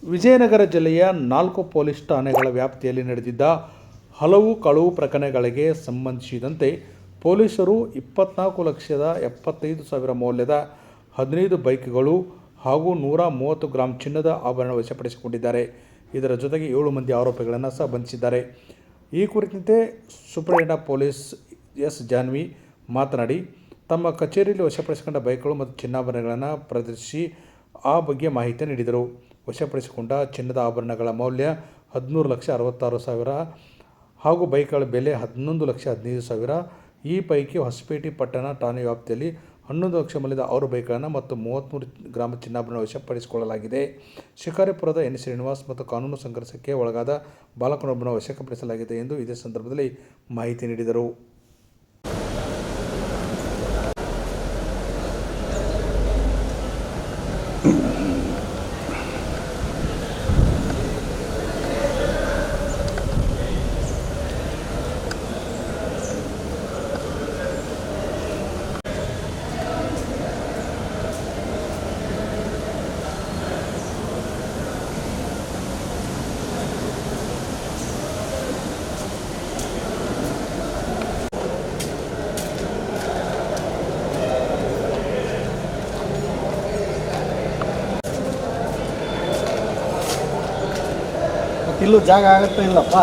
ವಿಜಯನಗರ ಜಿಲ್ಲೆಯ 4 ಪೊಲೀಸ್ ಠಾಣೆಗಳ ವ್ಯಾಪ್ತಿಯಲ್ಲಿ ನಡೆದಿದ್ದ ಹಲವು ಕಳವು ಪ್ರಕರಣಗಳಿಗೆ ಸಂಬಂಧಿಸಿದಂತೆ ಪೊಲೀಸರು 24,75,000 ಮೌಲ್ಯದ 15 ಬೈಕ್ಗಳು ಹಾಗೂ 130 ಗ್ರಾಂ ಚಿನ್ನದ ಆಭರಣ ವಶಪಡಿಸಿಕೊಂಡಿದ್ದಾರೆ. ಇದರ ಜೊತೆಗೆ 7 ಮಂದಿ ಆರೋಪಿಗಳನ್ನು ಸಹ ಬಂಧಿಸಿದ್ದಾರೆ. ಈ ಕುರಿತಂತೆ ಸೂಪರಿಂಟೆಂಡೆಂಟ್ ಪೊಲೀಸ್ ಎಸ್. ಜಾನ್ವಿ ಮಾತನಾಡಿ, ತಮ್ಮ ಕಚೇರಿಯಲ್ಲಿ ವಶಪಡಿಸಿಕೊಂಡ ಬೈಕ್ಗಳು ಮತ್ತು ಚಿನ್ನಾಭರಣಗಳನ್ನು ಪ್ರದರ್ಶಿಸಿ ಆ ಬಗ್ಗೆ ಮಾಹಿತಿ ನೀಡಿದರು. ವಶಪಡಿಸಿಕೊಂಡ ಚಿನ್ನದ ಆಭರಣಗಳ ಮೌಲ್ಯ 13,66,000 ಹಾಗೂ ಬೈಕ್ಗಳ ಬೆಲೆ 11,15,000. ಈ ಪೈಕಿ ಹೊಸಪೇಟೆ ಪಟ್ಟಣ ಠಾಣೆ ವ್ಯಾಪ್ತಿಯಲ್ಲಿ 11 ಲಕ್ಷ ಮೌಲ್ಯದ 6 ಬೈಕ್ಗಳನ್ನು ಮತ್ತು 33 ಗ್ರಾಂ ಚಿನ್ನಾಭರಣ ವಶಪಡಿಸಿಕೊಳ್ಳಲಾಗಿದೆ. ಶಿಕಾರಿಪುರದ ಎನ್. ಶ್ರೀನಿವಾಸ್ ಮತ್ತು ಕಾನೂನು ಸಂಘರ್ಷಕ್ಕೆ ಒಳಗಾದ ಬಾಲಕನೊಬ್ಬನ ವಶಪಡಿಸಲಾಗಿದೆ ಎಂದು ಇದೇ ಸಂದರ್ಭದಲ್ಲಿ ಮಾಹಿತಿ ನೀಡಿದರು. ಇಲ್ಲೂ ಜಾಗ ಆಗುತ್ತಾ ಇಲ್ಲಪ್ಪ.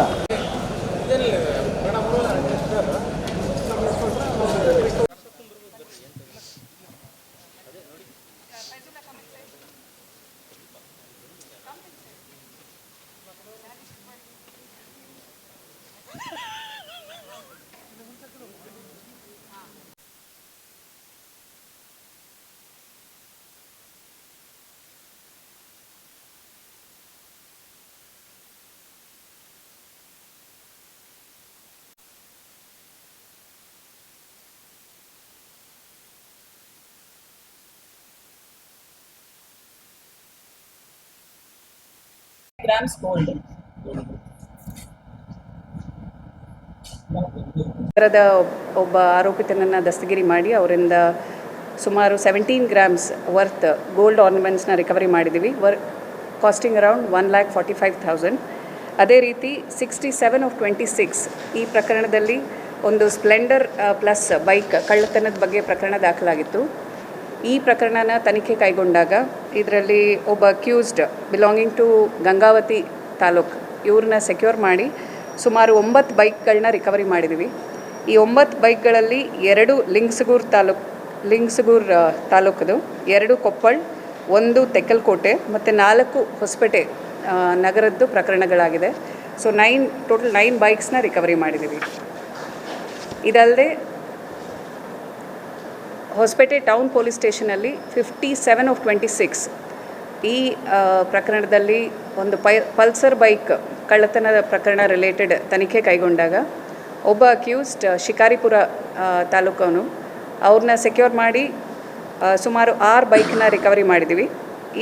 grams gold. ನಗರದ ಒಬ್ಬ ಆರೋಪಿತನನ್ನು ದಸ್ತಗಿರಿ ಮಾಡಿ ಅವರಿಂದ ಸುಮಾರು 17 ಗ್ರಾಮ್ಸ್ ವರ್ತ್ ಗೋಲ್ಡ್ ಆರ್ನಮೆಂಟ್ಸ್ನ ರಿಕವರಿ ಮಾಡಿದ್ದೀವಿ. Costing around 1,45,000. ಅದೇ ರೀತಿ 67 of 26 ಈ ಪ್ರಕರಣದಲ್ಲಿ ಒಂದು ಸ್ಪ್ಲೆಂಡರ್ ಪ್ಲಸ್ ಬೈಕ್ ಕಳ್ಳತನದ ಬಗ್ಗೆ ಪ್ರಕರಣ ದಾಖಲಾಗಿತ್ತು. ಈ ಪ್ರಕರಣನ ತನಿಖೆ ಕೈಗೊಂಡಾಗ ಇದರಲ್ಲಿ ಒಬ್ಬ accused belonging to Gangavathi taluk ಇವ್ರನ್ನ ಸೆಕ್ಯೂರ್ ಮಾಡಿ ಸುಮಾರು 9 ಬೈಕ್ಗಳನ್ನ ರಿಕವರಿ ಮಾಡಿದ್ದೀವಿ. ಈ 9 ಬೈಕ್ಗಳಲ್ಲಿ 2 ಲಿಂಗ್ಸಗೂರು ತಾಲೂಕದು, 2 ಕೊಪ್ಪಳ, 1 ತೆಕ್ಕಲಕೋಟೆ ಮತ್ತು 4 ಹೊಸಪೇಟೆ ನಗರದ್ದು ಪ್ರಕರಣಗಳಾಗಿದೆ. ಸೊ ಟೋಟಲ್ 9 ಬೈಕ್ಸ್ನ ರಿಕವರಿ ಮಾಡಿದ್ದೀವಿ. ಇದಲ್ಲದೆ ಹೊಸಪೇಟೆ ಟೌನ್ ಪೊಲೀಸ್ ಸ್ಟೇಷನಲ್ಲಿ 57 of 26 ಈ ಪ್ರಕರಣದಲ್ಲಿ ಒಂದು ಪಲ್ಸರ್ ಬೈಕ್ ಕಳ್ಳತನದ ಪ್ರಕರಣ ರಿಲೇಟೆಡ್ ತನಿಖೆ ಕೈಗೊಂಡಾಗ ಒಬ್ಬ ಅಕ್ಯೂಸ್ಡ್ ಶಿಕಾರಿಪುರ ತಾಲೂಕವನು ಅವ್ರನ್ನ ಸೆಕ್ಯೂರ್ ಮಾಡಿ ಸುಮಾರು 6 ಬೈಕ್ನ ರಿಕವರಿ ಮಾಡಿದ್ದೀವಿ.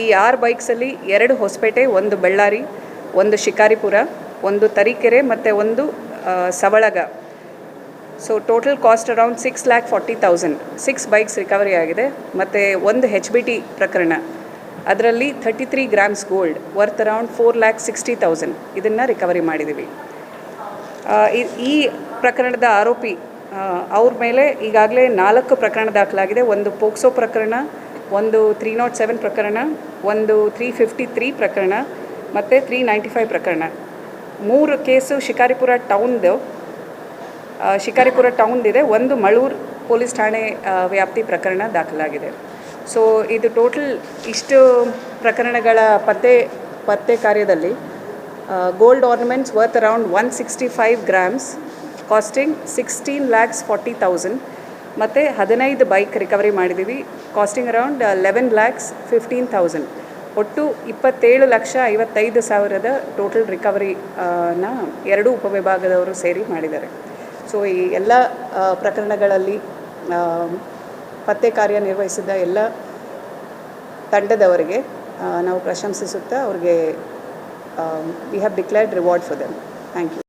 ಈ 6 ಬೈಕ್ಸಲ್ಲಿ 2 ಹೊಸಪೇಟೆ, 1 ಬಳ್ಳಾರಿ, 1 ಶಿಕಾರಿಪುರ, 1 ತರೀಕೆರೆ ಮತ್ತು 1 ಸವಳಗ. So total cost around 6,40,000. 6 bikes recovery ಆಗಿದೆ. ಮತ್ತು 1 HBT ಪ್ರಕರಣ, ಅದರಲ್ಲಿ 33 ಗ್ರಾಮ್ಸ್ ಗೋಲ್ಡ್ ವರ್ತ್ ಅರೌಂಡ್ 4,60,000 ಇದನ್ನು ರಿಕವರಿ ಮಾಡಿದ್ದೀವಿ. ಈ ಪ್ರಕರಣದ ಆರೋಪಿ ಅವ್ರ ಮೇಲೆ ಈಗಾಗಲೇ 4 ಪ್ರಕರಣ ದಾಖಲಾಗಿದೆ. 1 ಪೋಕ್ಸೋ ಪ್ರಕರಣ, 1 307 ಪ್ರಕರಣ, 1 353 ಪ್ರಕರಣ ಮತ್ತು 395 ಪ್ರಕರಣ. 3 ಕೇಸು ಶಿಕಾರಿಪುರ ಟೌನ್ದಿದೆ, 1 ಮಳೂರು ಪೊಲೀಸ್ ಠಾಣೆ ವ್ಯಾಪ್ತಿ ಪ್ರಕರಣ ದಾಖಲಾಗಿದೆ. ಸೊ ಇದು ಟೋಟಲ್ ಇಷ್ಟು ಪ್ರಕರಣಗಳ ಪತ್ತೆ ಕಾರ್ಯದಲ್ಲಿ gold ornaments worth around 165 grams costing 16,40,000 ಮತ್ತು 15 ಬೈಕ್ ರಿಕವರಿ ಮಾಡಿದ್ದೀವಿ ಕಾಸ್ಟಿಂಗ್ ಅರೌಂಡ್ 11,15,000. ಒಟ್ಟು 27,55,000 ಟೋಟಲ್ ರಿಕವರಿನ 2 ಉಪವಿಭಾಗದವರು ಸೇರಿ ಮಾಡಿದ್ದಾರೆ. ಸೊ ಈ ಎಲ್ಲ ಪ್ರಕರಣಗಳಲ್ಲಿ ಪತ್ತೆ ಕಾರ್ಯ ನಿರ್ವಹಿಸಿದ ಎಲ್ಲ ತಂಡದವರಿಗೆ ನಾವು ಪ್ರಶಂಸಿಸುತ್ತಾ ಅವ್ರಿಗೆ we have declared reward for them. Thank you.